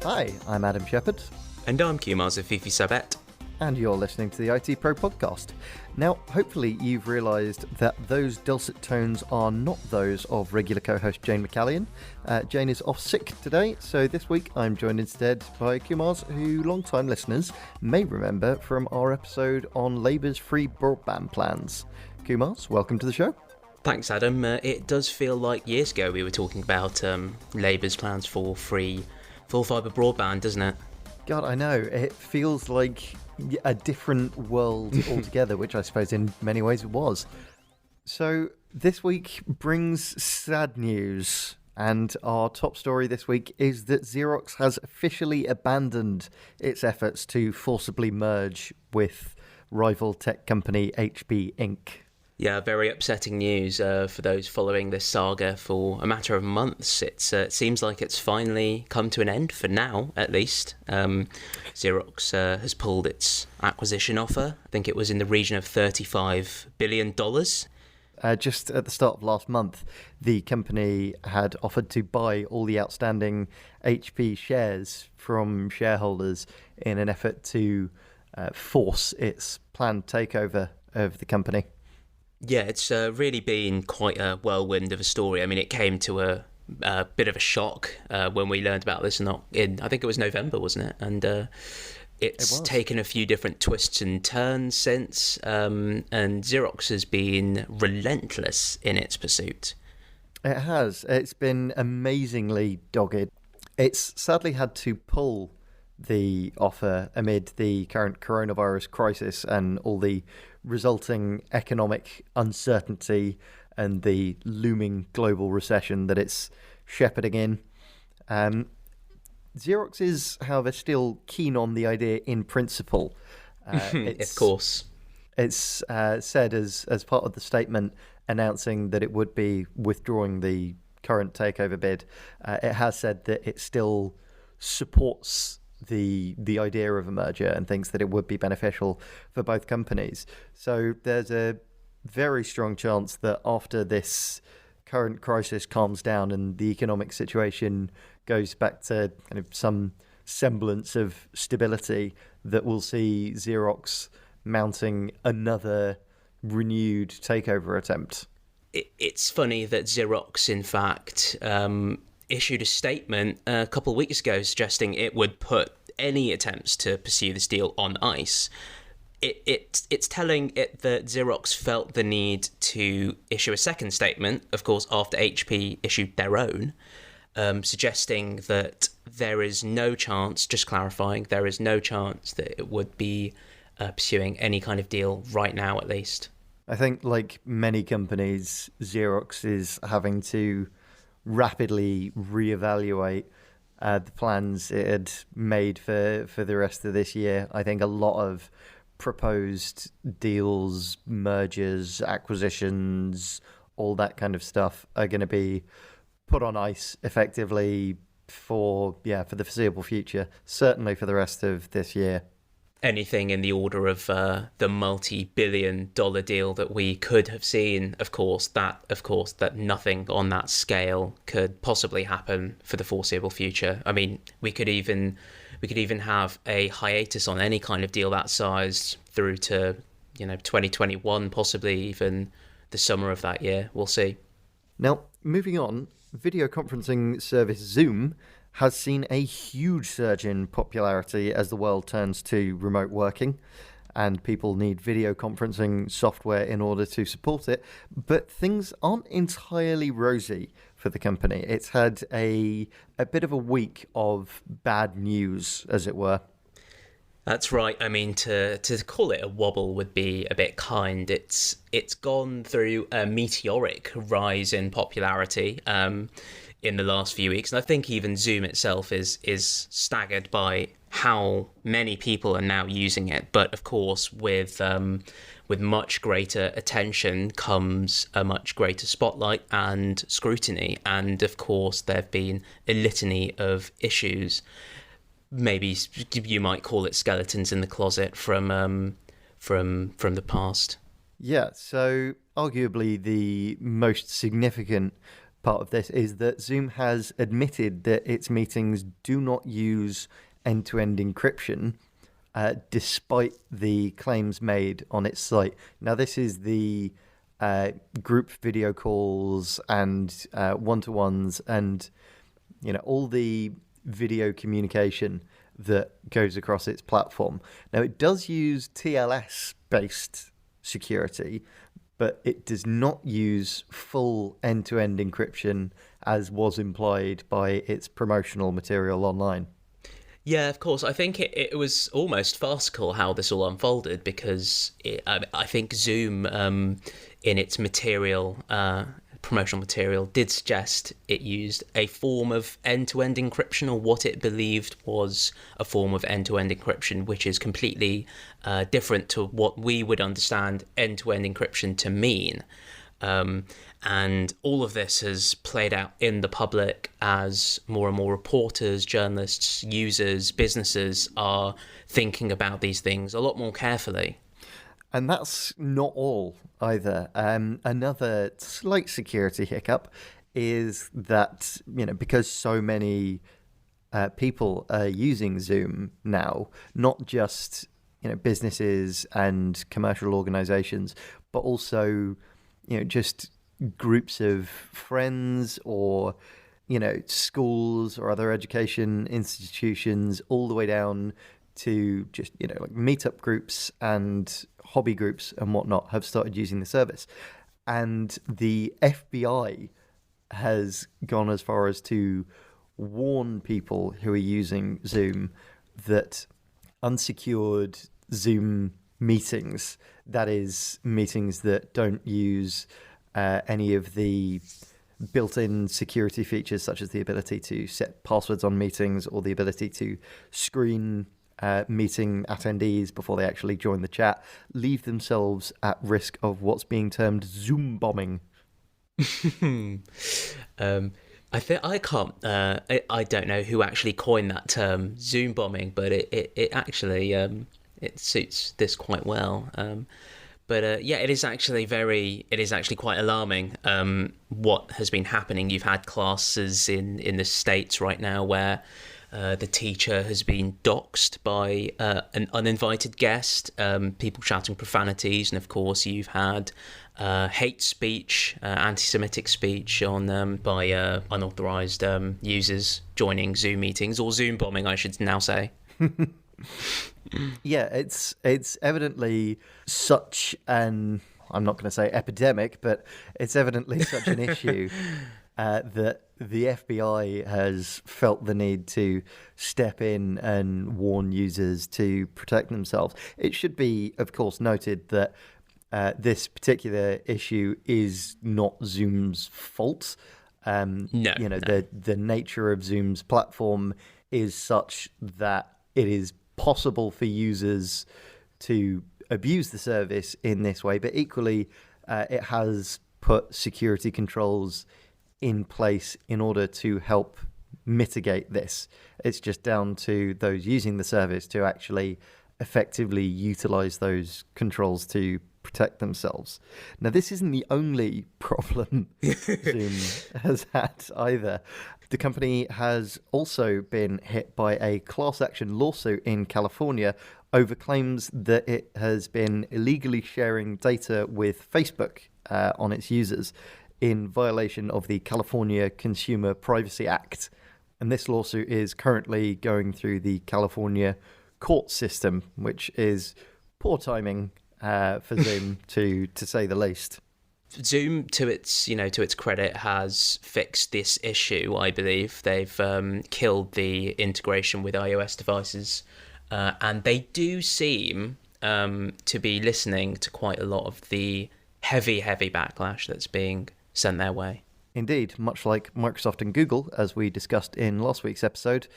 Hi, I'm Adam Shepherd. And I'm Keumars Afifi-Sabet. And you're listening to the ITPro Podcast. Now, hopefully you've realised that those dulcet tones are not those of regular co-host Jane McCallion. Jane is off sick today, so this week I'm joined instead by Keumars, who long-time listeners may remember from our episode on Labour's free broadband plans. Keumars, welcome to the show. Thanks, Adam. It does feel like years ago we were talking about Labour's plans for free full fibre broadband, doesn't it? God, I know. It feels like a different world altogether, which I suppose in many ways it was. So this week brings sad news, and our top story this week is that Xerox has officially abandoned its efforts to forcibly merge with rival tech company HP Inc. Yeah, very upsetting news for those following this saga for a matter of months. It seems like it's finally come to an end, for now at least. Xerox has pulled its acquisition offer. I think it was in the region of $35 billion. Just at the start of last month, the company had offered to buy all the outstanding HP shares from shareholders in an effort to force its planned takeover of the company. Yeah, it's really been quite a whirlwind of a story. I mean, it came to a bit of a shock when we learned about this. I think it was November, wasn't it? And it's taken a few different twists and turns since. And Xerox has been relentless in its pursuit. It has. It's been amazingly dogged. It's sadly had to pull the offer amid the current coronavirus crisis and all the resulting economic uncertainty and the looming global recession that it's shepherding in. Xerox is, however, still keen on the idea in principle. Of course. It's said as part of the statement announcing that it would be withdrawing the current takeover bid, it has said that it still supports the idea of a merger and thinks that it would be beneficial for both companies. So there's a very strong chance that after this current crisis calms down and the economic situation goes back to kind of some semblance of stability, that we'll see Xerox mounting another renewed takeover attempt. It's funny that Xerox, in fact, issued a statement a couple of weeks ago suggesting it would put any attempts to pursue this deal on ice. It's telling it that Xerox felt the need to issue a second statement, of course, after HP issued their own, suggesting that there is no chance, just clarifying, there is no chance that it would be pursuing any kind of deal right now, at least. I think, like many companies, Xerox is having to rapidly reevaluate the plans it had made for the rest of this year. I think a lot of proposed deals, mergers, acquisitions, all that kind of stuff are going to be put on ice effectively for the foreseeable future, certainly for the rest of this year. Anything in the order of the multi-billion-dollar deal that we could have seen, of course, that nothing on that scale could possibly happen for the foreseeable future. I mean, we could even have a hiatus on any kind of deal that size through to 2021, possibly even the summer of that year. We'll see. Now, moving on, video conferencing service Zoom has seen a huge surge in popularity as the world turns to remote working, and people need video conferencing software in order to support it. But things aren't entirely rosy for the company. It's had a bit of a week of bad news, as it were. That's right. I mean, to call it a wobble would be a bit kind. It's gone through a meteoric rise in popularity in the last few weeks, and I think even Zoom itself is staggered by how many people are now using it. But of course, with much greater attention comes a much greater spotlight and scrutiny, and of course there have been a litany of issues. Maybe you might call it skeletons in the closet from the past. Yeah, so arguably the most significant part of this is that Zoom has admitted that its meetings do not use end-to-end encryption, despite the claims made on its site. Now, this is the group video calls and one-to-ones and all the video communication that goes across its platform. Now, it does use TLS-based security, but it does not use full end-to-end encryption as was implied by its promotional material online. Yeah, of course. I think it was almost farcical how this all unfolded because I think Zoom, in its material, promotional material, did suggest it used a form of end-to-end encryption, or what it believed was a form of end-to-end encryption, which is completely different to what we would understand end-to-end encryption to mean. And all of this has played out in the public as more and more reporters, journalists, users, businesses are thinking about these things a lot more carefully. And that's not all either. Another slight security hiccup is that, because so many people are using Zoom now, not just, businesses and commercial organizations, but also, just groups of friends or, schools or other education institutions, all the way down to just, like meetup groups and hobby groups and whatnot have started using the service. And the FBI has gone as far as to warn people who are using Zoom that unsecured Zoom meetings, that is, meetings that don't use any of the built-in security features such as the ability to set passwords on meetings or the ability to screen meeting attendees before they actually join the chat, leave themselves at risk of what's being termed Zoom bombing. I think I can't. I don't know who actually coined that term, Zoom bombing, but it actually it suits this quite well. But it is actually quite alarming what has been happening. You've had classes in the States right now where the teacher has been doxxed by an uninvited guest, people shouting profanities, and of course you've had hate speech, anti-Semitic speech on by unauthorized users joining Zoom meetings, or Zoom bombing, I should now say. Yeah, it's evidently such an, I'm not going to say epidemic, but it's evidently such an issue that the FBI has felt the need to step in and warn users to protect themselves. It should be, of course, noted that this particular issue is not Zoom's fault. No. The nature of Zoom's platform is such that it is possible for users to abuse the service in this way, but equally it has put security controls in place in order to help mitigate this. It's just down to those using the service to actually effectively utilize those controls to protect themselves. Now, this isn't the only problem Zoom has had either. The company has also been hit by a class action lawsuit in California over claims that it has been illegally sharing data with Facebook on its users in violation of the California Consumer Privacy Act. And this lawsuit is currently going through the California court system, which is poor timing for Zoom, to say the least. Zoom, to its credit, has fixed this issue. I believe they've killed the integration with iOS devices, and they do seem to be listening to quite a lot of the heavy backlash that's being sent their way. Indeed, much like Microsoft and Google, as we discussed in last week's episode,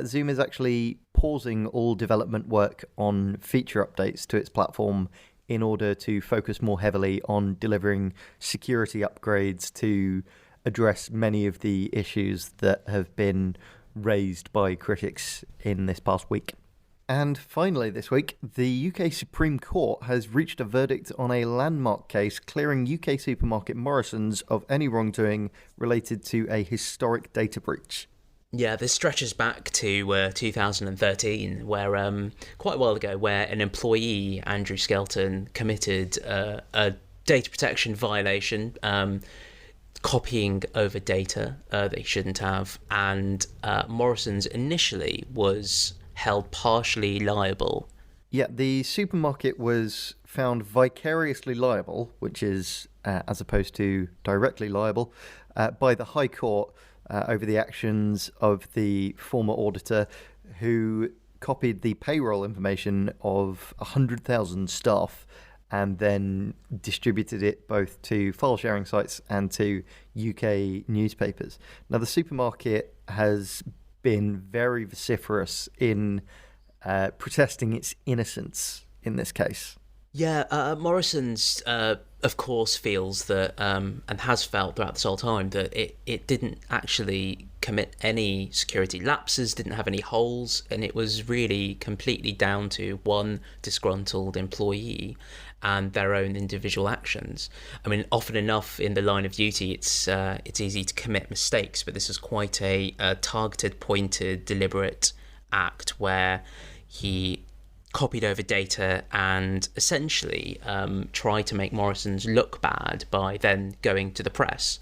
Zoom is actually pausing all development work on feature updates to its platform in order to focus more heavily on delivering security upgrades to address many of the issues that have been raised by critics in this past week. And finally this week, the UK Supreme Court has reached a verdict on a landmark case clearing UK supermarket Morrisons of any wrongdoing related to a historic data breach. Yeah, this stretches back to 2013, where quite a while ago, where an employee, Andrew Skelton, committed a data protection violation, copying over data that he shouldn't have, and Morrisons initially was held partially liable. Yeah, the supermarket was found vicariously liable, which is, as opposed to directly liable, by the High Court over the actions of the former auditor who copied the payroll information of 100,000 staff and then distributed it both to file sharing sites and to UK newspapers. Now, the supermarket has been very vociferous in protesting its innocence in this case. Yeah, Morrisons, of course, feels that, and has felt throughout this whole time, that it didn't actually commit any security lapses, didn't have any holes, and it was really completely down to one disgruntled employee and their own individual actions. I mean, often enough in the line of duty, it's easy to commit mistakes, but this is quite a targeted, pointed, deliberate act where he copied over data and essentially tried to make Morrisons look bad by then going to the press.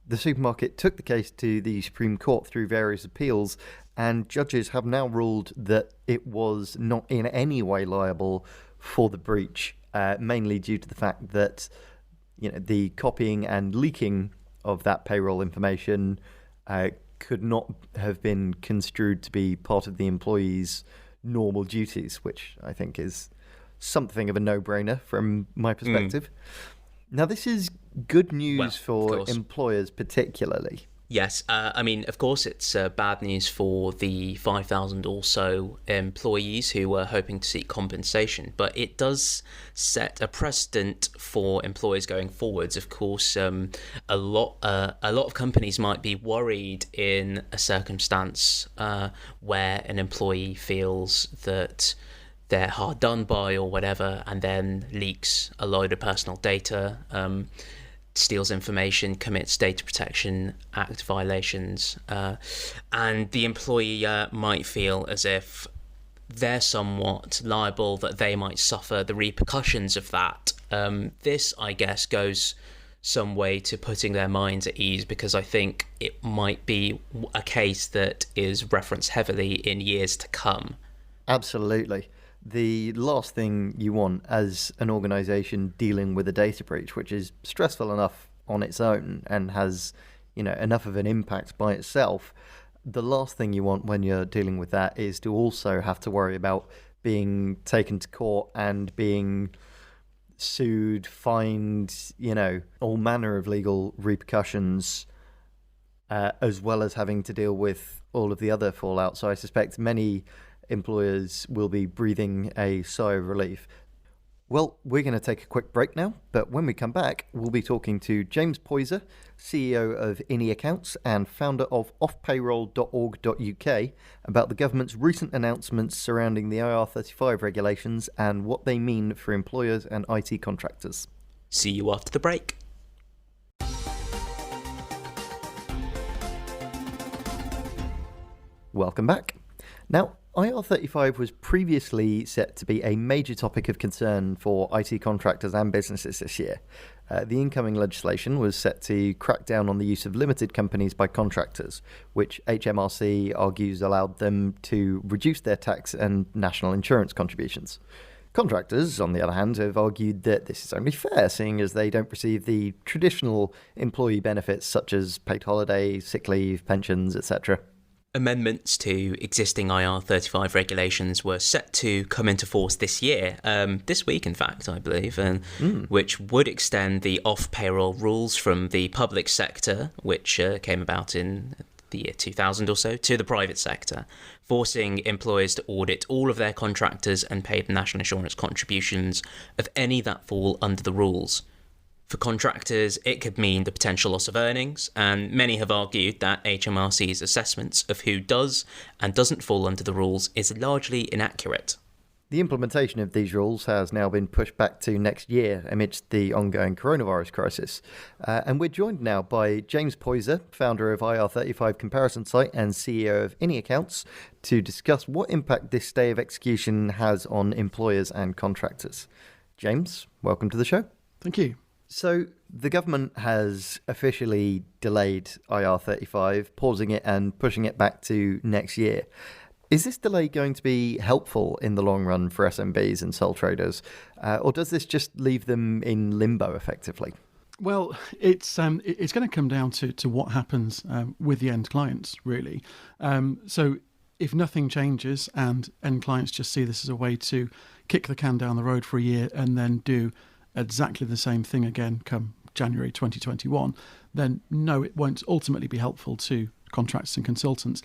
The supermarket took the case to the Supreme Court through various appeals, and judges have now ruled that it was not in any way liable for the breach, mainly due to the fact that the copying and leaking of that payroll information could not have been construed to be part of the employee's normal duties, which I think is something of a no-brainer from my perspective. Now, this is good news for employers particularly. Yes, I mean, of course, it's bad news for the 5,000 or so employees who were hoping to seek compensation, but it does set a precedent for employers going forwards. Of course, a lot of companies might be worried in a circumstance where an employee feels that they're hard done by or whatever, and then leaks a load of personal data, steals information, commits Data Protection Act violations, and the employer might feel as if they're somewhat liable, that they might suffer the repercussions of that. This, I guess, goes some way to putting their minds at ease, because I think it might be a case that is referenced heavily in years to come. Absolutely. The last thing you want as an organisation dealing with a data breach, which is stressful enough on its own and has, enough of an impact by itself, the last thing you want when you're dealing with that is to also have to worry about being taken to court and being sued, fined, all manner of legal repercussions, as well as having to deal with all of the other fallout. So I suspect many employers will be breathing a sigh of relief. Well, we're going to take a quick break now, but when we come back, we'll be talking to James Poyser, CEO of InniAccounts and founder of offpayroll.org.uk, about the government's recent announcements surrounding the IR35 regulations and what they mean for employers and IT contractors. See you after the break. Welcome back. Now, IR35 was previously set to be a major topic of concern for IT contractors and businesses this year. The incoming legislation was set to crack down on the use of limited companies by contractors, which HMRC argues allowed them to reduce their tax and national insurance contributions. Contractors, on the other hand, have argued that this is only fair, seeing as they don't receive the traditional employee benefits such as paid holiday, sick leave, pensions, etc. Amendments to existing IR35 regulations were set to come into force this year, this week in fact, I believe, which would extend the off-payroll rules from the public sector, which came about in the year 2000 or so, to the private sector, forcing employers to audit all of their contractors and pay the national insurance contributions of any that fall under the rules. For contractors, it could mean the potential loss of earnings, and many have argued that HMRC's assessments of who does and doesn't fall under the rules is largely inaccurate. The implementation of these rules has now been pushed back to next year amidst the ongoing coronavirus crisis. And we're joined now by James Poyser, founder of IR35 comparison site and CEO of InniAccounts, to discuss what impact this stay of execution has on employers and contractors. James, welcome to the show. Thank you. So the government has officially delayed IR35, pausing it and pushing it back to next year. Is this delay going to be helpful in the long run for SMBs and sole traders, or does this just leave them in limbo effectively? Well, it's going to come down to what happens with the end clients, really. So if nothing changes and end clients just see this as a way to kick the can down the road for a year and then do exactly the same thing again come January 2021, then no, it won't ultimately be helpful to contractors and consultants.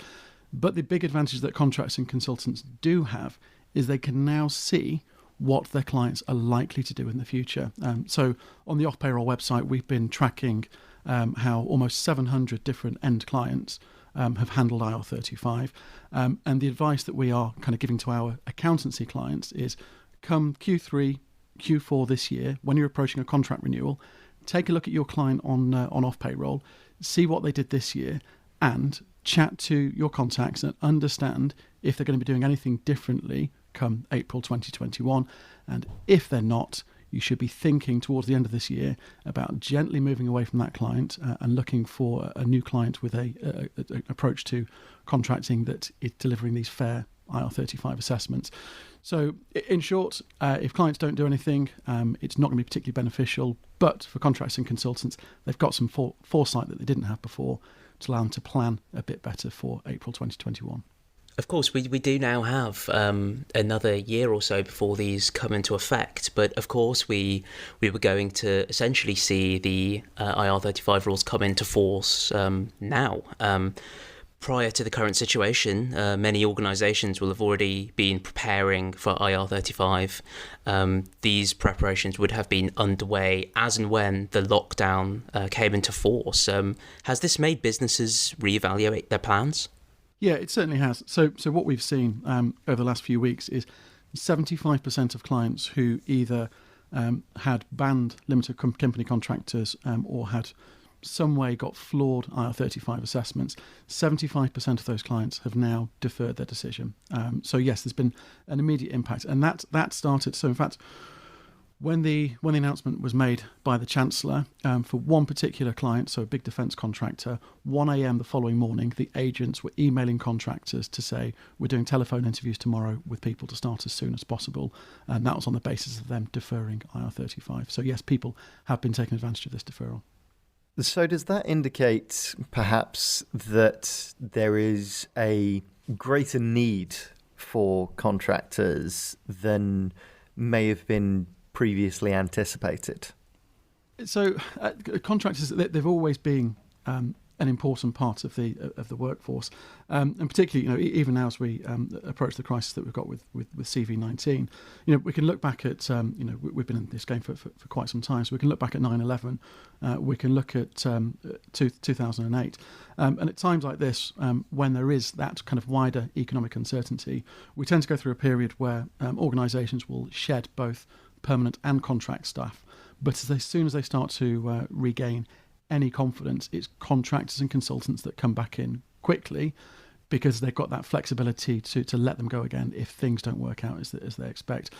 But the big advantage that contractors and consultants do have is they can now see what their clients are likely to do in the future. So on the off-payroll website, we've been tracking how almost 700 different end clients have handled IR35. And the advice that we are kind of giving to our accountancy clients is come Q3, Q4 this year, when you're approaching a contract renewal, take a look at your client on off-payroll, see what they did this year, and chat to your contacts and understand if they're going to be doing anything differently come April 2021. And if they're not, you should be thinking towards the end of this year about gently moving away from that client and looking for a new client with a approach to contracting that is delivering these fair IR35 assessments. So in short, if clients don't do anything, it's not going to be particularly beneficial. But for contractors and consultants, they've got some foresight that they didn't have before to allow them to plan a bit better for April 2021. Of course, we do now have another year or so before these come into effect. But of course, we were going to essentially see the IR35 rules come into force now. Prior to the current situation, many organisations will have already been preparing for IR35. These preparations would have been underway as and when the lockdown came into force. Has this made businesses reevaluate their plans? Yeah, it certainly has. So what we've seen over the last few weeks is 75% of clients who either had banned limited company contractors or had some way got flawed IR35 assessments, 75% of those clients have now deferred their decision. So yes, there's been an immediate impact, and that started. So in fact, when the announcement was made by the Chancellor for one particular client, so a big defence contractor, 1 a.m. the following morning, the agents were emailing contractors to say, we're doing telephone interviews tomorrow with people to start as soon as possible. And that was on the basis of them deferring IR35. So yes, people have been taking advantage of this deferral. So does that indicate perhaps that there is a greater need for contractors than may have been previously anticipated? So contractors, they've always been an important part of the workforce, and particularly, even now as we approach the crisis that we've got with CV-19, we can look back at we've been in this game for quite some time, so we can look back at 9/11, we can look at 2008, and at times like this, when there is that kind of wider economic uncertainty, we tend to go through a period where organisations will shed both permanent and contract staff, but as soon as they start to regain any confidence, it's contractors and consultants that come back in quickly because they've got that flexibility to let them go again if things don't work out as they expect.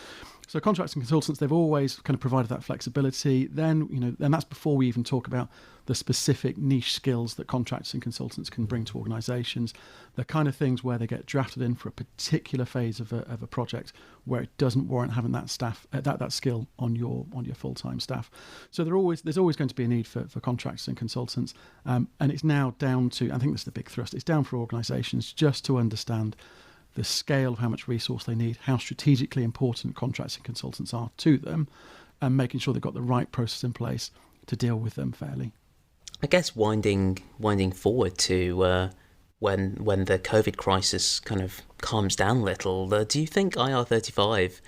So contractors and consultants, they've always kind of provided that flexibility. Then, and that's before we even talk about the specific niche skills that contractors and consultants can bring to organisations. The kind of things where they get drafted in for a particular phase of a project where it doesn't warrant having that staff, that skill on your full-time staff. So there's always going to be a need for contractors and consultants. And it's now down to, I think this is the big thrust, it's down for organisations just to understand the scale of how much resource they need, how strategically important contracts and consultants are to them, and making sure they've got the right process in place to deal with them fairly. I guess winding forward to when the COVID crisis kind of calms down a little, do you think IR35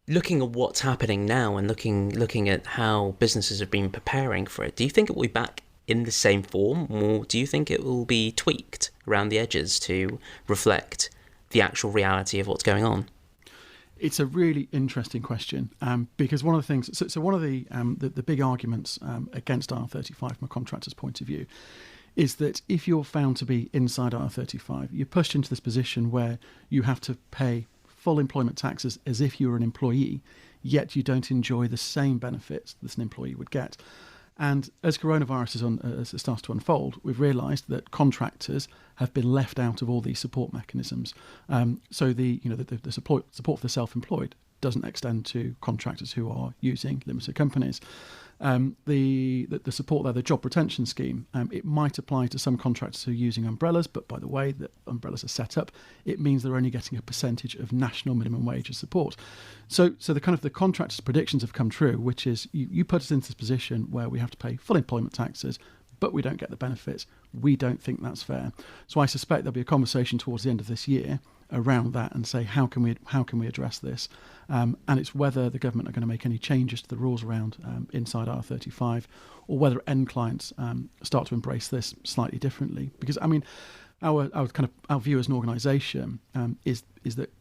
Looking at what's happening now and looking at how businesses have been preparing for it, do you think it will be back in the same form, or do you think it will be tweaked around the edges to reflect the actual reality of what's going on? It's a really interesting question, because one of the things, so one of the big arguments against IR35 from a contractor's point of view is that if you're found to be inside IR35, you're pushed into this position where you have to pay full employment taxes as if you were an employee, yet you don't enjoy the same benefits that an employee would get. And as coronavirus has started to unfold, we've realised that contractors have been left out of all these support mechanisms. So the support for the self-employed doesn't extend to contractors who are using limited companies. The support there, the job retention scheme, it might apply to some contractors who are using umbrellas, but by the way that umbrellas are set up, it means they're only getting a percentage of national minimum wage as support. So the kind of the contractors' predictions have come true, which is you put us into this position where we have to pay full employment taxes, but we don't get the benefits. We don't think that's fair. So I suspect there'll be a conversation towards the end of this year around that and say how can we address this, and it's whether the government are going to make any changes to the rules around inside R35, or whether end clients start to embrace this slightly differently. Because I mean, our view as an organisation is that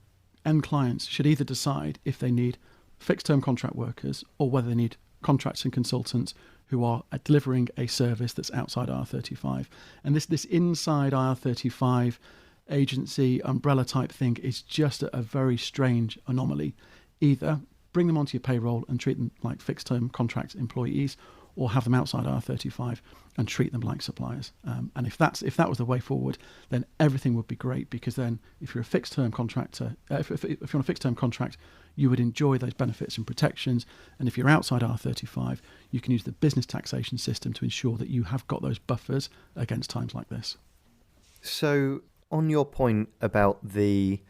end clients should either decide if they need fixed term contract workers or whether they need contracts and consultants who are delivering a service that's outside IR35. And this inside IR35 agency umbrella type thing is just a very strange anomaly. Either bring them onto your payroll and treat them like fixed term contract employees, or have them outside IR35 and treat them like suppliers. And if that was the way forward, then everything would be great, because then if you're a fixed term contractor, if you're on a fixed term contract, you would enjoy those benefits and protections. And if you're outside IR35, you can use the business taxation system to ensure that you have got those buffers against times like this. So on your point about the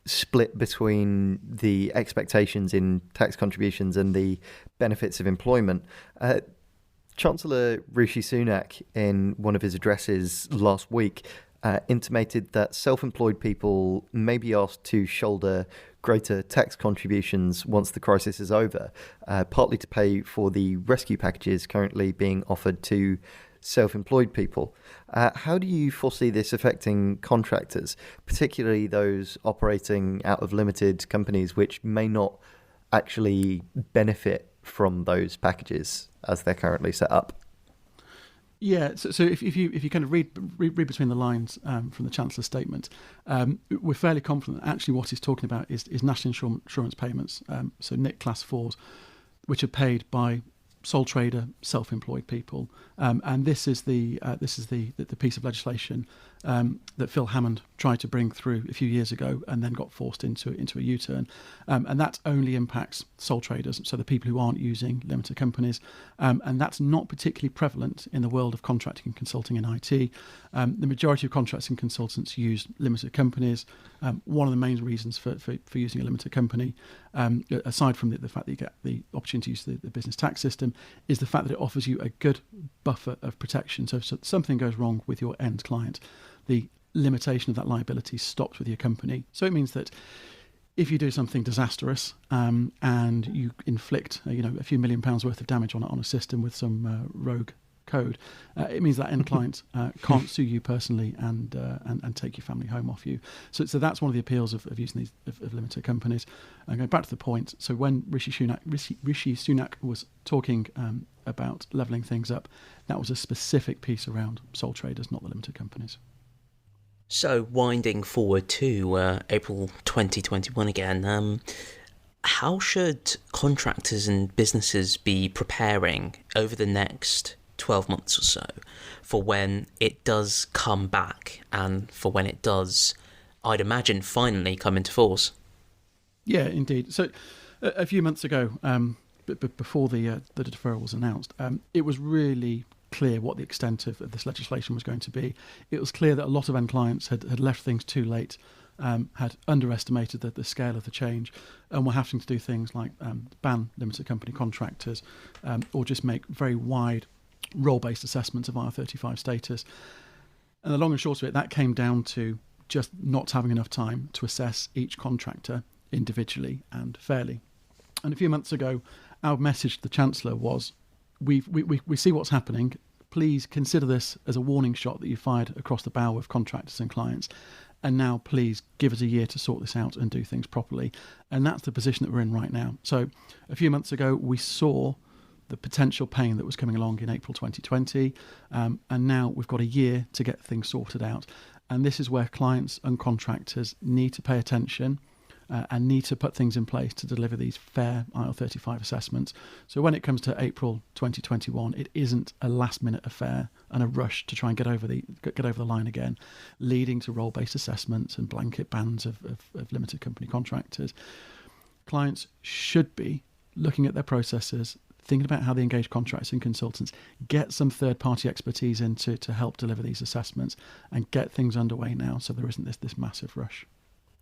split between the expectations in tax contributions and the benefits of employment, Chancellor Rishi Sunak, in one of his addresses last week, intimated that self-employed people may be asked to shoulder greater tax contributions once the crisis is over, partly to pay for the rescue packages currently being offered to self-employed people. How do you foresee this affecting contractors, particularly those operating out of limited companies which may not actually benefit from those packages as they're currently set up? Yeah, so if you kind of read between the lines from the Chancellor's statement, we're fairly confident that actually what he's talking about is national insurance payments, so NIC Class 4s, which are paid by sole trader, self-employed people, and this is the piece of legislation that Phil Hammond tried to bring through a few years ago and then got forced into a U-turn, and that only impacts sole traders, so the people who aren't using limited companies, and that's not particularly prevalent in the world of contracting and consulting in IT. The majority of contracts and consultants use limited companies. One of the main reasons for using a limited company, aside from the fact that you get the opportunity to use the business tax system, is the fact that it offers you a good buffer of protection. So if something goes wrong with your end client, the limitation of that liability stops with your company. So it means that if you do something disastrous and you inflict a few £1 million worth of damage on a system with some rogue code, it means that end client can't sue you personally and take your family home off you. So that's one of the appeals of using these of limited companies. And going back to the point, so when Rishi Sunak was talking about levelling things up, that was a specific piece around sole traders, not the limited companies. So winding forward to April 2021 again, how should contractors and businesses be preparing over the next 12 months or so for when it does come back, and for when it does, I'd imagine, finally come into force? Yeah, indeed. So a few months ago, before the deferral was announced, it was really clear what the extent of this legislation was going to be. It was clear that a lot of end clients had left things too late, had underestimated the scale of the change, and were having to do things like ban limited company contractors, or just make very wide role-based assessments of IR35 status. And the long and short of it, that came down to just not having enough time to assess each contractor individually and fairly. And a few months ago, our message to the Chancellor was, we see what's happening. Please consider this as a warning shot that you fired across the bow with contractors and clients. And now please give us a year to sort this out and do things properly. And that's the position that we're in right now. So a few months ago, we saw the potential pain that was coming along in April 2020. And now we've got a year to get things sorted out. And this is where clients and contractors need to pay attention and need to put things in place to deliver these fair IR35 assessments. So when it comes to April 2021, it isn't a last-minute affair and a rush to try and get over the line again, leading to role-based assessments and blanket bans of limited company contractors. Clients should be looking at their processes, thinking about how they engage contractors and consultants, get some third-party expertise in to help deliver these assessments, and get things underway now so there isn't this massive rush.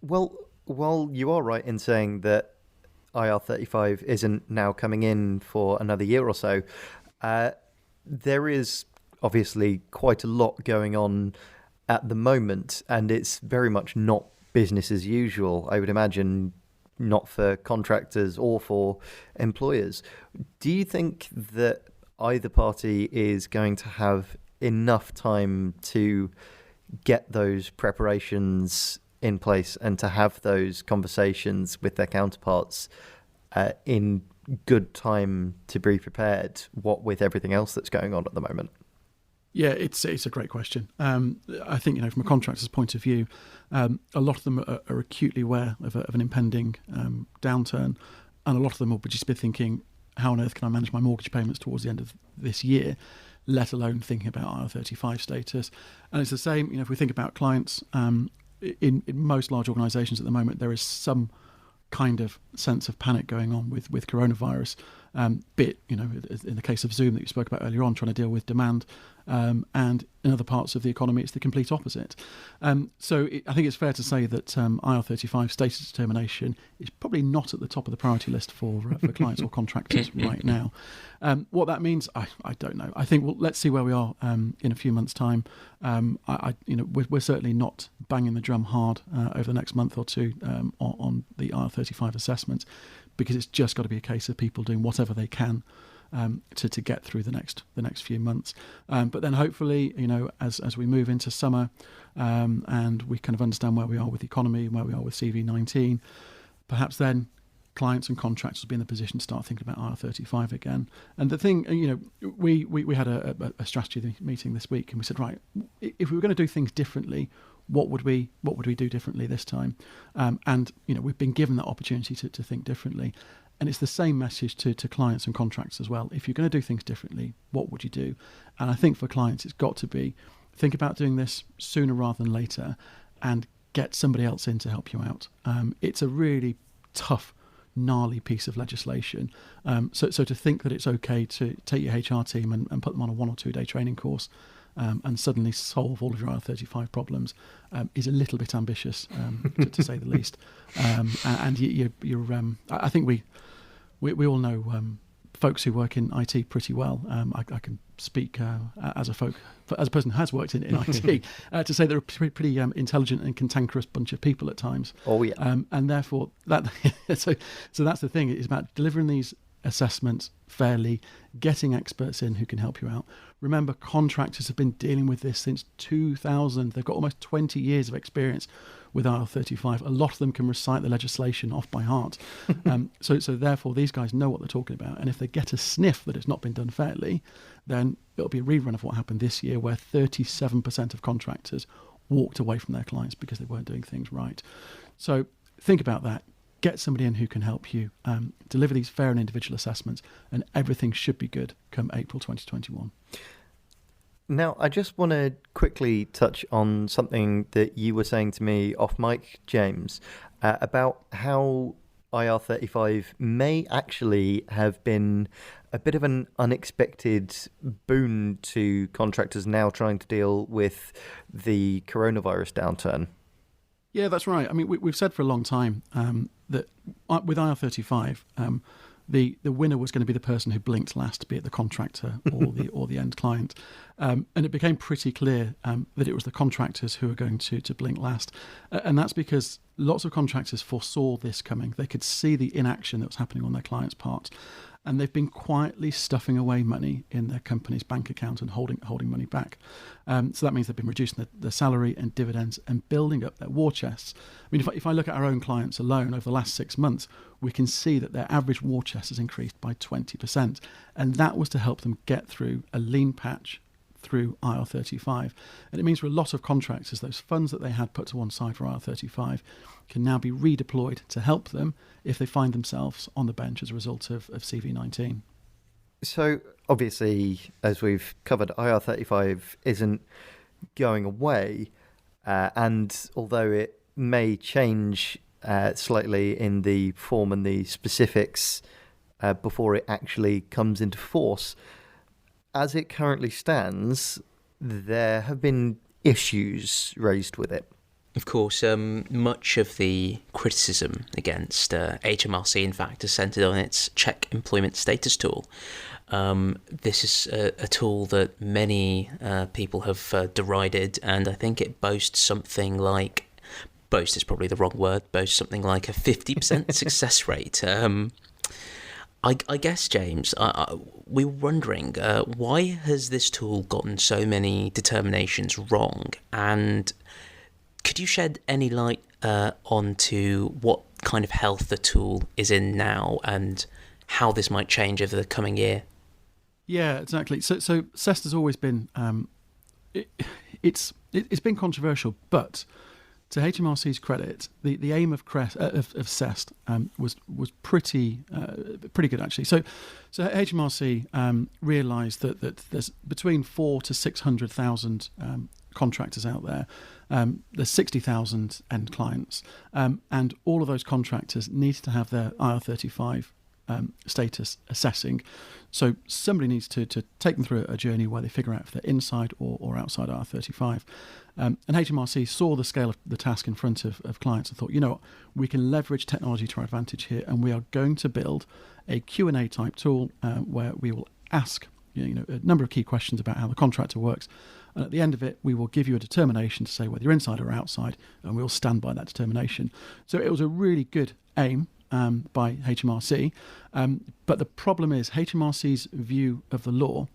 Well, while you are right in saying that IR35 isn't now coming in for another year or so, there is obviously quite a lot going on at the moment, and it's very much not business as usual, I would imagine, not for contractors or for employers. Do you think that either party is going to have enough time to get those preparations in place and to have those conversations with their counterparts in good time to be prepared, what with everything else that's going on at the moment? Yeah, it's a great question. I think, from a contractor's point of view, a lot of them are acutely aware of an impending downturn, and a lot of them will just be thinking, how on earth can I manage my mortgage payments towards the end of this year, let alone thinking about IR35 status. And it's the same, if we think about clients, in most large organisations at the moment, there is some kind of sense of panic going on with coronavirus. Bit, in the case of Zoom that you spoke about earlier on, trying to deal with demand, and in other parts of the economy, it's the complete opposite. So I think it's fair to say that IR35 status determination is probably not at the top of the priority list for clients or contractors right now. What that means, I don't know. I think let's see where we are in a few months' time. We're certainly not banging the drum hard over the next month or two on the IR35 assessment, because it's just got to be a case of people doing whatever they can to get through the next few months. But then hopefully, as we move into summer and we kind of understand where we are with the economy and where we are with CV19, perhaps then clients and contractors will be in the position to start thinking about IR35 again. And the thing, we had a strategy meeting this week, and we said, right, if we were going to do things differently, what would we do differently this time? And we've been given that opportunity to think differently. And it's the same message to clients and contractors as well. If you're going to do things differently, what would you do? And I think for clients, it's got to be, think about doing this sooner rather than later, and get somebody else in to help you out. It's a really tough, gnarly piece of legislation. So to think that it's okay to take your HR team and put them on a 1 or 2 day training course and suddenly solve all of your IR35 problems is a little bit ambitious, to say the least. And I think we all know folks who work in IT pretty well. I can speak as a person who has worked in IT to say they're a pretty intelligent and cantankerous bunch of people at times. Oh yeah. And therefore that so that's the thing. It's about delivering these assessments fairly, getting experts in who can help you out. Remember, contractors have been dealing with this since 2000. They've got almost 20 years of experience with IR35. A lot of them can recite the legislation off by heart. So therefore, these guys know what they're talking about. And if they get a sniff that it's not been done fairly, then it'll be a rerun of what happened this year, where 37% of contractors walked away from their clients because they weren't doing things right. So think about that. Get somebody in who can help you deliver these fair and individual assessments, and everything should be good come April 2021. Now, I just want to quickly touch on something that you were saying to me off mic, James, about how IR35 may actually have been a bit of an unexpected boon to contractors now trying to deal with the coronavirus downturn. Yeah, that's right. I mean, we've said for a long time that with IR35, the winner was going to be the person who blinked last, be it the contractor or the end client. And it became pretty clear that it was the contractors who were going to blink last. And that's because lots of contractors foresaw this coming. They could see the inaction that was happening on their clients' part. And they've been quietly stuffing away money in their company's bank account and holding money back. So that means they've been reducing their salary and dividends and building up their war chests. I mean, if I look at our own clients alone over the last 6 months, we can see that their average war chest has increased by 20%. And that was to help them get through a lean patch through IR35. And it means for a lot of contractors, those funds that they had put to one side for IR35 can now be redeployed to help them if they find themselves on the bench as a result of CV19. So obviously, as we've covered, IR35 isn't going away. And although it may change slightly in the form and the specifics before it actually comes into force, as it currently stands, there have been issues raised with it. Of course, much of the criticism against HMRC, in fact, is centred on its check employment status tool. This is a tool that many people have derided, and I think it boasts something like, boast is probably the wrong word, boasts something like a 50% success rate. I guess, James, we were wondering, why has this tool gotten so many determinations wrong? And could you shed any light onto what kind of health the tool is in now and how this might change over the coming year? Yeah, exactly. So CEST has always been, it's been controversial, but to HMRC's credit, the aim of CEST was pretty good, actually. So HMRC realised that there's between 400,000 to 600,000 contractors out there. There's 60,000 end clients, and all of those contractors need to have their IR35 status assessing. So somebody needs to take them through a journey where they figure out if they're inside or outside IR35. And HMRC saw the scale of the task in front of clients and thought, you know what, we can leverage technology to our advantage here, and we are going to build a Q&A type tool where we will ask a number of key questions about how the contractor works. And at the end of it, we will give you a determination to say whether you're inside or outside, and we'll stand by that determination. So it was a really good aim by HMRC. But the problem is HMRC's view of the law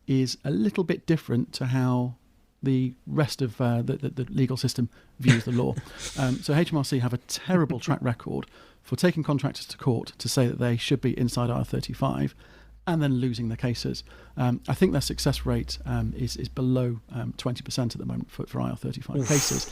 is a little bit different to how the rest of the legal system views the law. So HMRC have a terrible track record for taking contractors to court to say that they should be inside IR35 and then losing their cases. I think their success rate is below 20% at the moment for IR35 cases.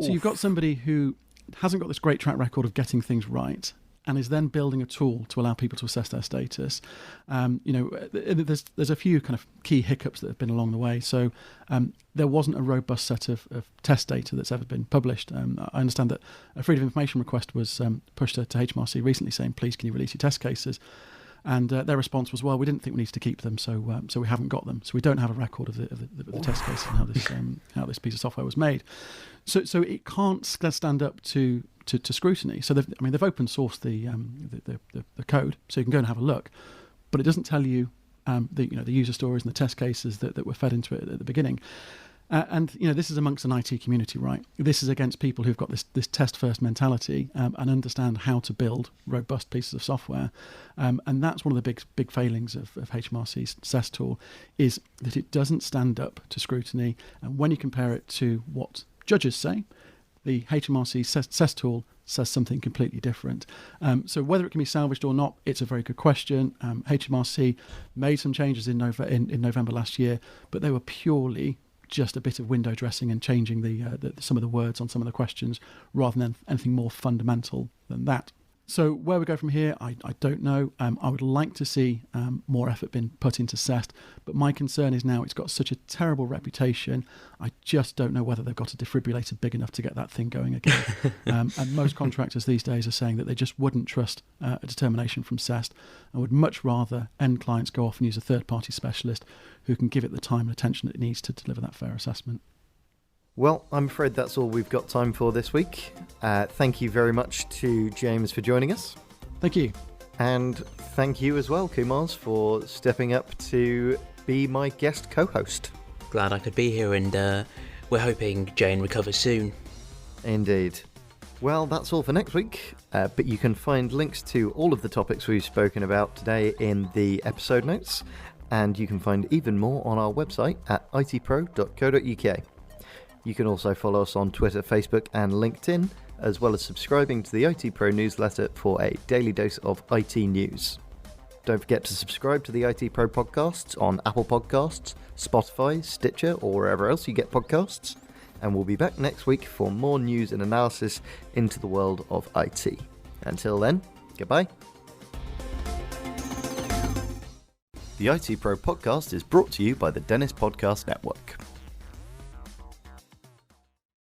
So you've got somebody who hasn't got this great track record of getting things right and is then building a tool to allow people to assess their status. There's a few kind of key hiccups that have been along the way. So there wasn't a robust set of test data that's ever been published. I understand that a freedom of information request was pushed to HMRC recently saying, please, can you release your test cases? And their response was, well, we didn't think we needed to keep them, so we haven't got them. So we don't have a record of the test case and how this piece of software was made. So it can't stand up to scrutiny. So they've open sourced the code, so you can go and have a look, but it doesn't tell you the user stories and the test cases that were fed into it at the beginning. And this is amongst an IT community, right? This is against people who've got this test-first mentality and understand how to build robust pieces of software. And that's one of the big failings of HMRC's CEST tool, is that it doesn't stand up to scrutiny. And when you compare it to what judges say, the HMRC CEST tool says something completely different. So whether it can be salvaged or not, it's a very good question. HMRC made some changes in November last year, but they were purely just a bit of window dressing and changing some of the words on some of the questions rather than anything more fundamental than that. So where we go from here, I don't know. I would like to see more effort being put into CEST, but my concern is now it's got such a terrible reputation. I just don't know whether they've got a defibrillator big enough to get that thing going again. And most contractors these days are saying that they just wouldn't trust a determination from CEST and would much rather end clients go off and use a third-party specialist who can give it the time and attention it needs to deliver that fair assessment. Well, I'm afraid that's all we've got time for this week. Thank you very much to James for joining us. Thank you. And thank you as well, Keumars, for stepping up to be my guest co-host. Glad I could be here, and we're hoping Jane recovers soon. Indeed. Well, that's all for next week, but you can find links to all of the topics we've spoken about today in the episode notes, and you can find even more on our website at itpro.co.uk. You can also follow us on Twitter, Facebook and LinkedIn, as well as subscribing to the ITPro newsletter for a daily dose of IT news. Don't forget to subscribe to the ITPro Podcasts on Apple Podcasts, Spotify, Stitcher, or wherever else you get podcasts. And we'll be back next week for more news and analysis into the world of IT. Until then, goodbye. The ITPro Podcast is brought to you by the Dennis Podcast Network.